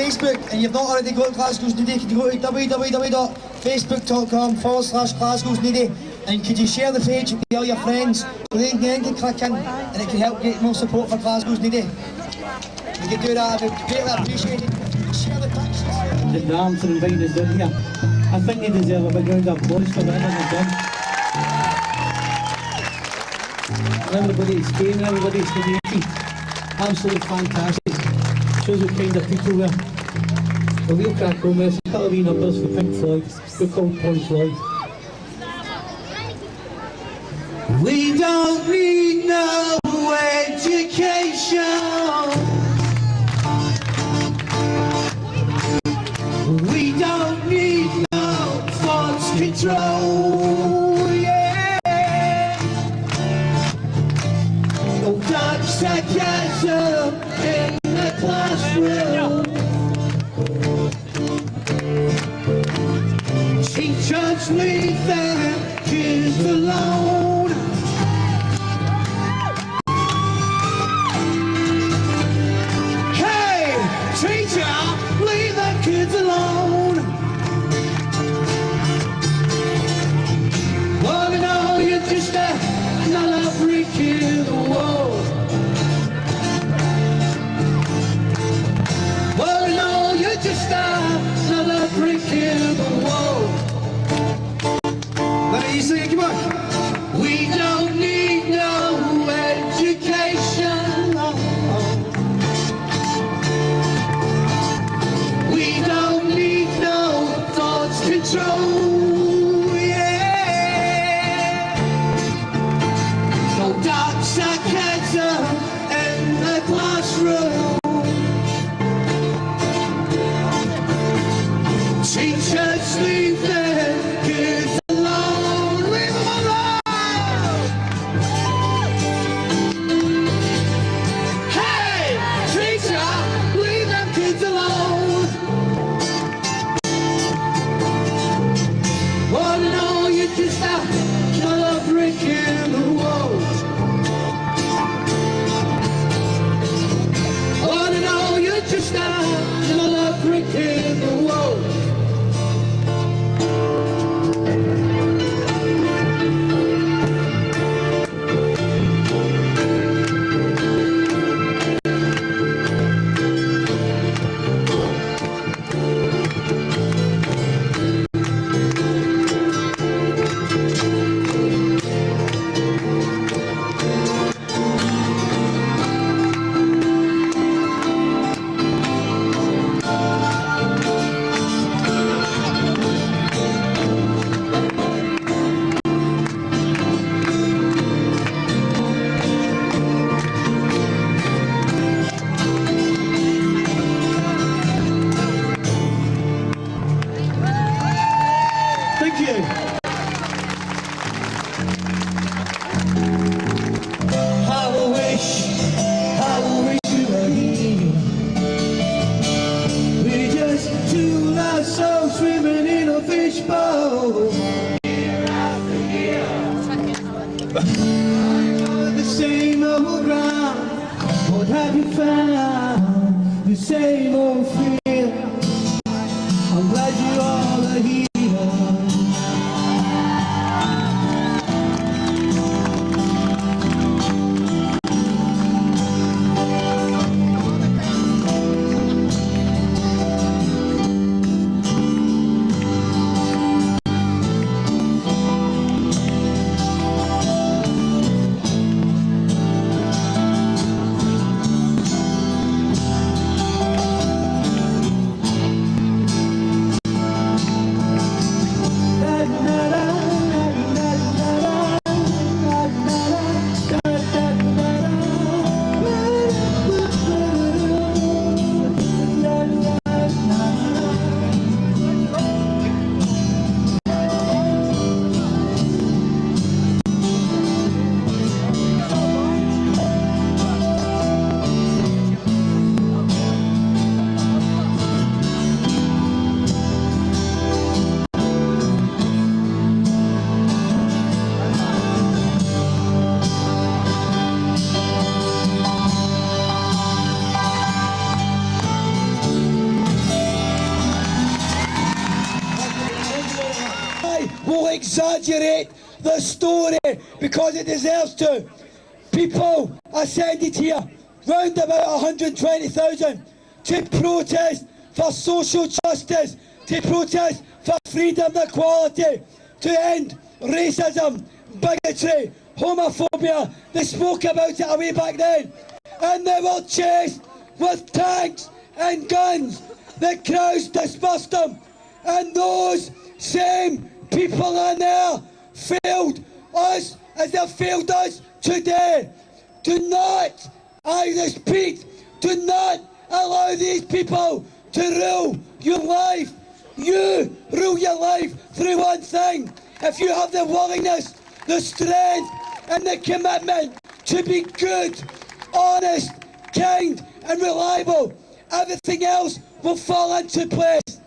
Facebook and you've not already got Glasgow's Needy, could you go to www.facebook.com/Glasgow's Needy, and could you share the page with all your friends so they can click in and it can help get more support for Glasgow's Needy. You can do that, I'd greatly appreciate it. Share the pictures. The Dams for inviting us down here. I think they deserve a big round of applause for that they've done. Everybody's staying, everybody's community. Absolutely fantastic. Shows what kind of people we're. The real crack home is a couple of wee numbers for Pink Floyd. We're called Pink Floyd. We don't need no education. We don't need no thoughts control. Yeah. No dark sarcasm in the classroom. Teachers leave their kids alone. Hey, teacher, leave the kids alone. Well, you know, you're just another brick in the wall. Well, you know, you're just another brick in the wall. Let me sing it, come on. We don't need no education. We don't need no thoughts control. Yeah. No dark sarcasm in the classroom. Teachers leave their kids alone. Leave them alone. Hey, teacher, leave them kids alone. Oh no, you're just another brick in the wall. Oh no, you're just another brick in the wall. Thank you. How I wish you were here. We're just two lost souls swimming in a fishbowl. Year after year. The same old ground. What have you found? The same old fear. I'm glad you all are here. exaggerate the story because it deserves to. People assembled here, round about 120,000, to protest for social justice, to protest for freedom and equality, to end racism, bigotry, homophobia. They spoke about it way back then. And they were chased with tanks and guns. The crowds dispersed them. And those same people in there failed us as they failed us today. Do not, I repeat, do not allow these people to rule your life. You rule your life through one thing. If you have the willingness, the strength and the commitment to be good, honest, kind and reliable, everything else will fall into place.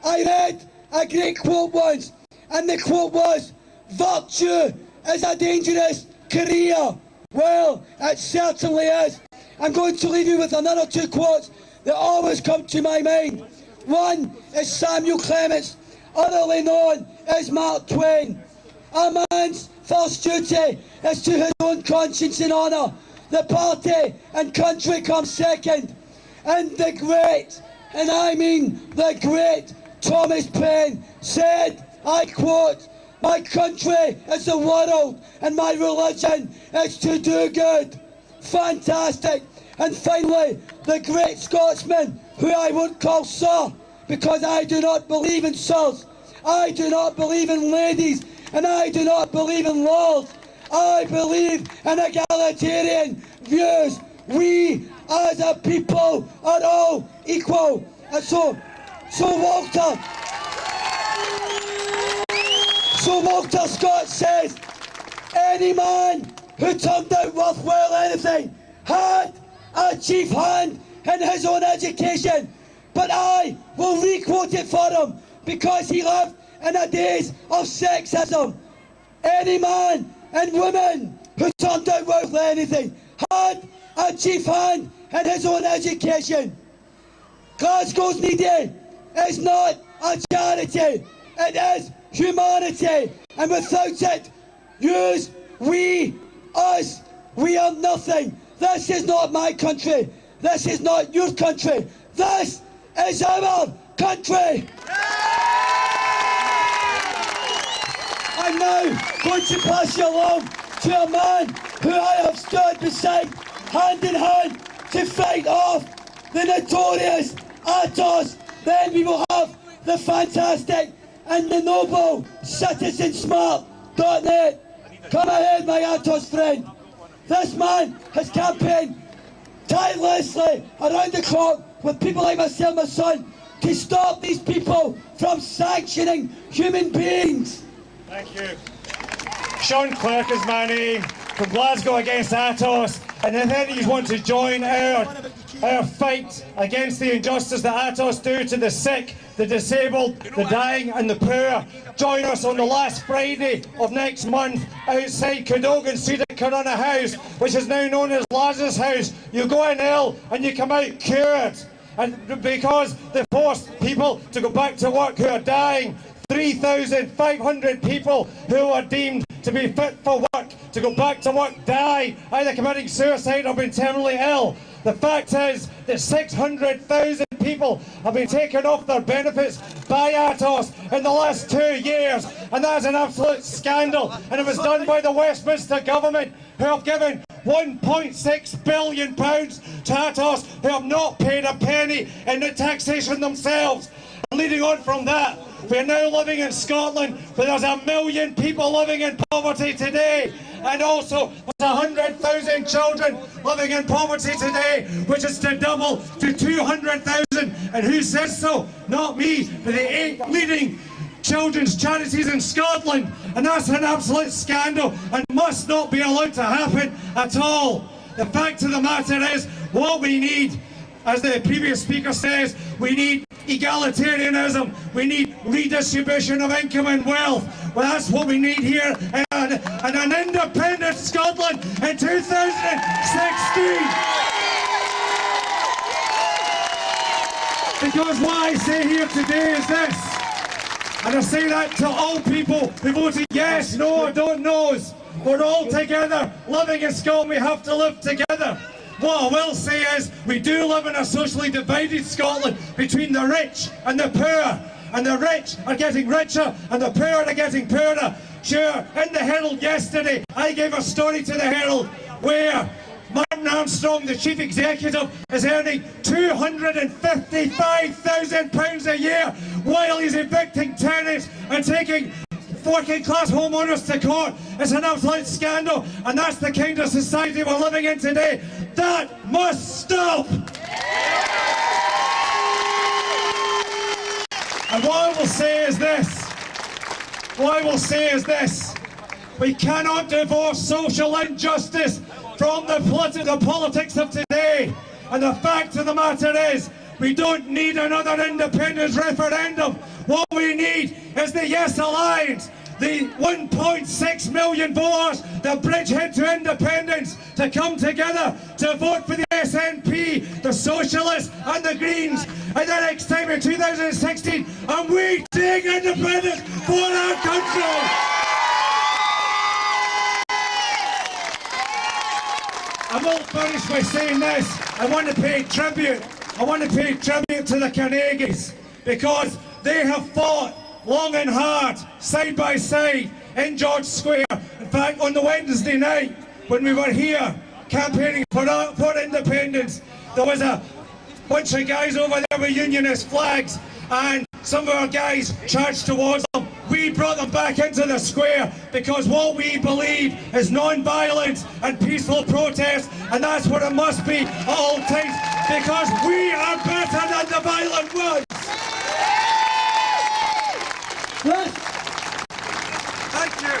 I read a great quote once, and the quote was, "Virtue is a dangerous career." Well, it certainly is. I'm going to leave you with another two quotes that always come to my mind. One is Samuel Clements, otherly known as Mark Twain. A man's first duty is to his own conscience and honour. The party and country comes second. And the great, and I mean the great, Thomas Paine said, I quote, "My country is the world and my religion is to do good." Fantastic. And finally, the great Scotsman, who I won't call sir, because I do not believe in sirs, I do not believe in ladies, and I do not believe in lords. I believe in egalitarian views. We as a people are all equal. And so Walter Scott says, any man who turned out worthwhile anything had a chief hand in his own education. But I will re-quote it for him because he lived in the days of sexism. Any man and woman who turned out worth anything had a chief hand in his own education. Glasgow's needy is not a charity, it is humanity, and without it, yous, we, us, we are nothing. This is not my country, this is not your country, this is our country. I'm now going to pass you along to a man who I have stood beside, hand in hand, to fight off the notorious Atos. Then we will have the fantastic and the noble citizensmart.net. Come ahead, my Atos friend. This man has campaigned tirelessly around the clock with people like myself, my son, to stop these people from sanctioning human beings. Thank you. Sean Clark is my name, from Glasgow against Atos, and if any of you want to join our fight against the injustice that Atos do to the sick, the disabled, the dying and the poor, join us on the last Friday of next month outside Cadogan Street at Corunna House, which is now known as Lazarus House. You go in ill and you come out cured. And because they forced people to go back to work who are dying, 3,500 people who are deemed to be fit for work to go back to work die, either committing suicide or being terminally ill. The fact is that 600,000 people have been taken off their benefits by Atos in the last 2 years, and that is an absolute scandal. And it was done by the Westminster government, who have given £1.6 billion to Atos, who have not paid a penny in the taxation themselves. And leading on from that, we are now living in Scotland where there's 1 million people living in poverty today, and also there's 100,000 children living in poverty today, which is to double to 200,000. And who says so? Not me, but the 8 leading children's charities in Scotland. And that's an absolute scandal and must not be allowed to happen at all. The fact of the matter is, what we need, as the previous speaker says, we need egalitarianism, we need redistribution of income and wealth. Well, that's what we need here in an independent Scotland in 2016. Because what I say here today is this: And I say that to all people who voted yes, no, or don't knows. We're all together, living in Scotland, we have to live together. What I will say is, we do live in a socially divided Scotland between the rich and the poor. And the rich are getting richer and the poor are getting poorer. Sure, in the Herald yesterday, I gave a story to the Herald where Martin Armstrong, the chief executive, is earning £255,000 a year while he's evicting tenants and taking working class homeowners to court. It's an absolute scandal, and that's the kind of society we're living in today. That must stop! And what I will say is this, we cannot divorce social injustice from the politics of today. And the fact of the matter is, we don't need another independence referendum. What we need is the Yes Alliance, the 1.6 million voters, the bridgehead to independence, to come together to vote for the SNP, the Socialists and the Greens at the next time in 2016, and we take independence for our country! I will finish by saying this. I want to pay tribute to the Carnegies, because they have fought long and hard, side by side, in George Square. In fact, on the Wednesday night, when we were here campaigning for independence, there was a bunch of guys over there with unionist flags, and some of our guys charged towards them. We brought them back into the square because what we believe is non-violence and peaceful protest, and that's what it must be at all times, because we are better than the violent ones. Thank you.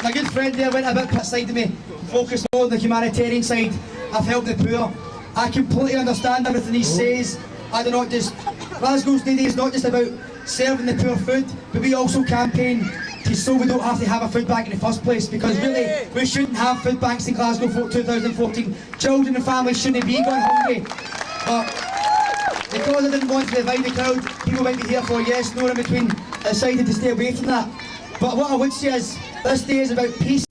My good friend there went a bit aside to me, focused more on the humanitarian side. I've helped the poor. I completely understand everything he says. I do not just... Glasgow's Day is not just about serving the poor food, but we also campaign so we don't have to have a food bank in the first place, because really we shouldn't have food banks in Glasgow for 2014. Children and families shouldn't be going hungry. But because I didn't want to divide the crowd, people might be here for yes, no in between, decided to stay away from that. But what I would say is, this day is about peace.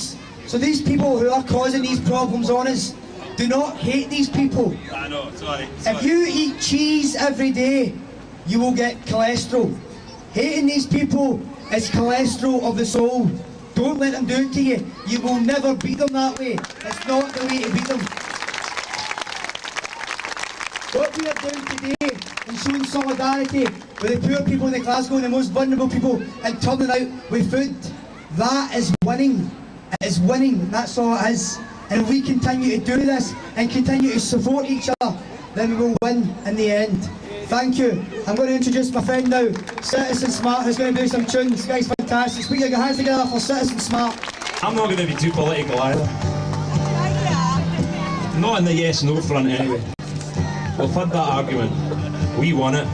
So these people who are causing these problems on us, do not hate these people. I know, sorry. If you eat cheese every day, you will get cholesterol. Hating these people is cholesterol of the soul. Don't let them do it to you. You will never beat them that way. It's not the way to beat them. What we are doing today and showing solidarity with the poor people in Glasgow and the most vulnerable people and turning out with food, that is winning. It is winning, that's all it is. And if we continue to do this and continue to support each other, then we will win in the end. Thank you. I'm going to introduce my friend now, Citizen Smart, who's going to do some tunes. Guys, fantastic. Put your hands together for Citizen Smart. I'm not going to be too political either. Not in the yes-no front anyway. We've had that argument. We won it.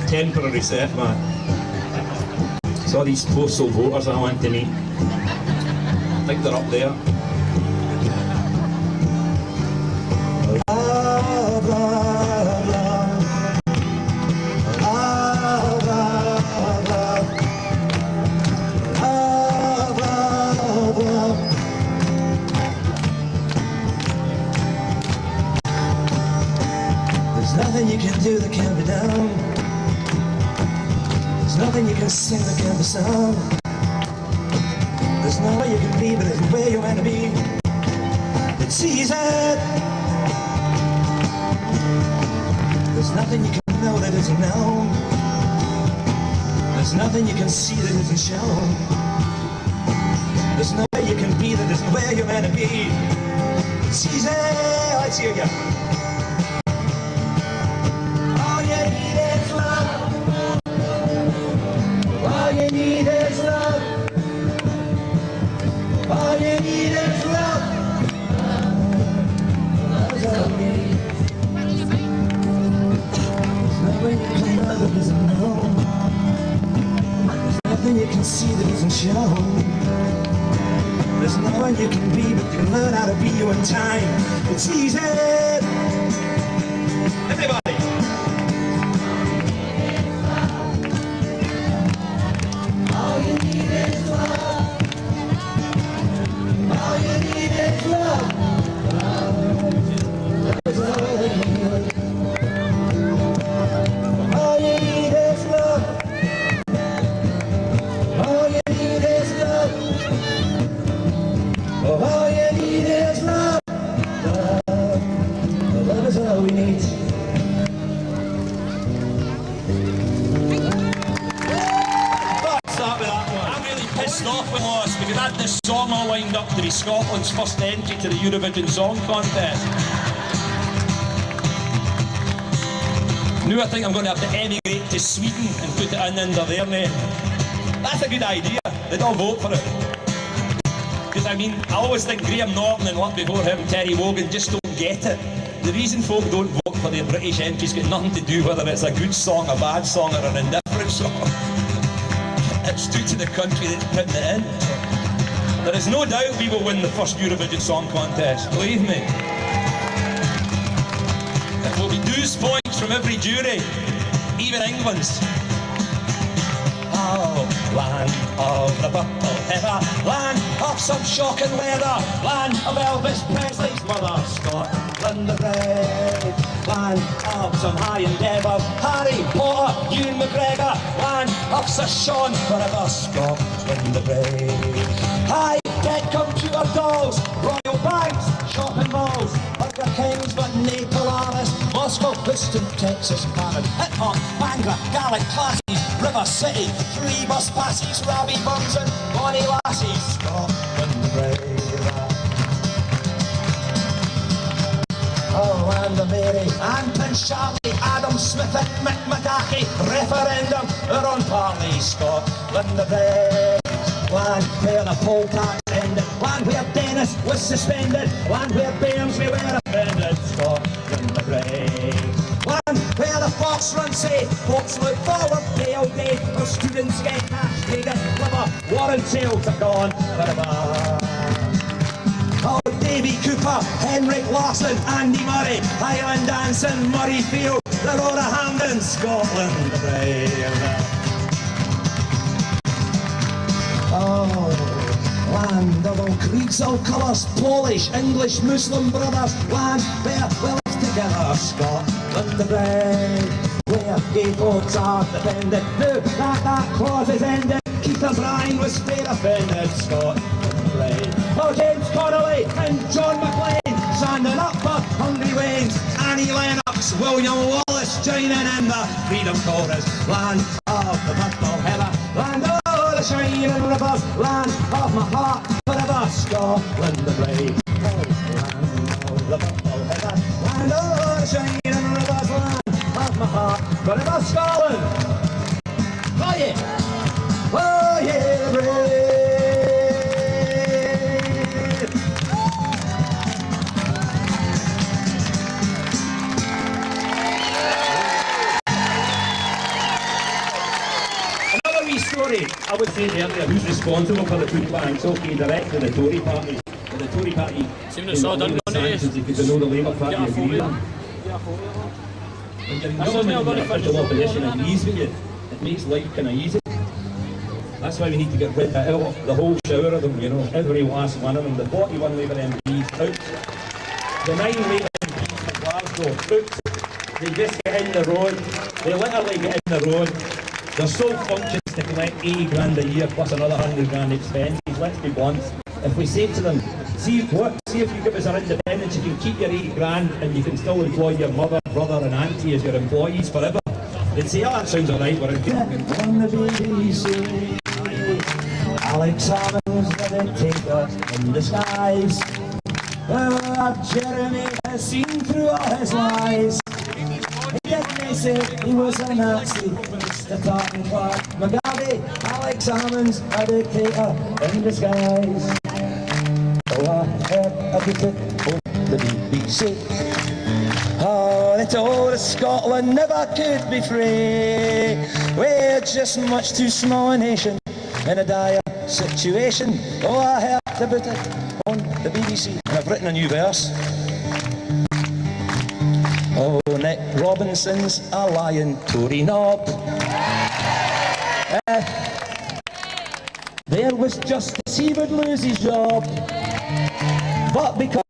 Temporary setback. It's all these postal voters I want to meet. I think they're up there. There's nothing you can do that can't be done. There's nothing you can sing that can't be sung. There's no way you can be, but there's a way you're meant to be. It's easy. There's nothing you can know that isn't known. There's nothing you can see that isn't shown. There's no way you can be that isn't where you're meant to be. It's easy. Let's hear ya. All you need is love. All you need is love. All you need is love. Love's all you need. There's no way you can know that isn't known. There's nothing you can see that isn't shown. There's no one you can be, but you can learn how to be you in time. It's easy. Everybody. pissed off we lost because I had this song all lined up to be Scotland's first entry to the Eurovision Song Contest. Now I think I'm going to have to emigrate to Sweden and put it in under their name. That's a good idea. They don't vote for it. Because I mean, I always think Graham Norton and what before him, Terry Wogan, just don't get it. The reason folk don't vote for their British entries got nothing to do whether it's a good song, a bad song or an indifferent song. It's due to the country that's putting it in. There is no doubt we will win the first Eurovision Song Contest, believe me. It will be deuce points from every jury, even England's. Oh, land of the purple heather, land of some shocking weather, land of Elvis Presley's mother, Scotland the brave, land of some high endeavour, Harry Potter, Ewan McGregor, land of Sir Sean forever, Scotland the brave. High-tech computer dolls, royal banks, shopping malls, Burger Kings but nae Polaris, Moscow, Houston, Texas, Paris, Hip-Hop, Bangor, Gaelic, Classes, River City, free bus passes, Rabbie Buns and Bonnie Lassies, Scotland the brave. Oh, land of Mary and Prince Charlie, Adam Smith and Mick McCarthy, referendum, our own party, Scotland the brave. Land where the poll tax ended, land where Dennis was suspended, land where Barnsley were offended, Scotland the brave. Land where the fox runs say, folks look forward day all day, our students get castigated, liver, war and sales are gone forever. Oh, Davy Cooper, Henrik Larsson, Andy Murray, Highland Dancing, Murrayfield, the Rora Hamden, Scotland the brave. Oh, land of all creeds, all colours, Polish, English, Muslim brothers, land where we live together, Scotland the brave, where gay folks are defended, now that clause is ended, Keith O'Brien was fair offended, Scotland the brave. Oh, James Connolly and John McLean, standing up for hungry Waynes, Annie Lennox, William Wallace, joining in the freedom chorus, land of the purple heather, land of the shining rivers, land of my heart forever, Scotland the brave. Land of the purple heather, land of the shining rivers, land of my heart forever, Scotland. Oh yeah, oh yeah, brave. Story. I would say earlier, who's responsible for the food banks? Okay, directly the Tory party. But the Tory party, seem to saw done on it. Because know the Labour Party agree with them. When you're in government and the official opposition agrees with you, it makes life kind of easy. That's why we need to get rid of the whole shower of them, you know, every last one of them. The 41 Labour MPs out. The 9 Labour MPs from Glasgow out. They just get in the road. They literally get in the road. They're so functions to collect 80 grand a year plus another 100 grand expenses. Let's be blunt. If we say to them, see if you give us our independence, you can keep your 80 grand and you can still employ your mother, brother and auntie as your employees forever. They'd say, oh, that sounds alright, we're on the BBC. Alex Salmons, the dictator in disguise. Oh, Jeremy has seen through all his lies. They say he was a Nazi, Mr. Tartan Clark McGarvey, Alex Salmons, a dictator in disguise. Oh, I heard about it on the BBC. Oh, they told us Scotland never could be free. We're just much too small a nation in a dire situation. Oh, I heard about it on the BBC. And I've written a new verse. Oh, Nick Robinson's a lying Tory knob. There was justice, he would lose his job. But because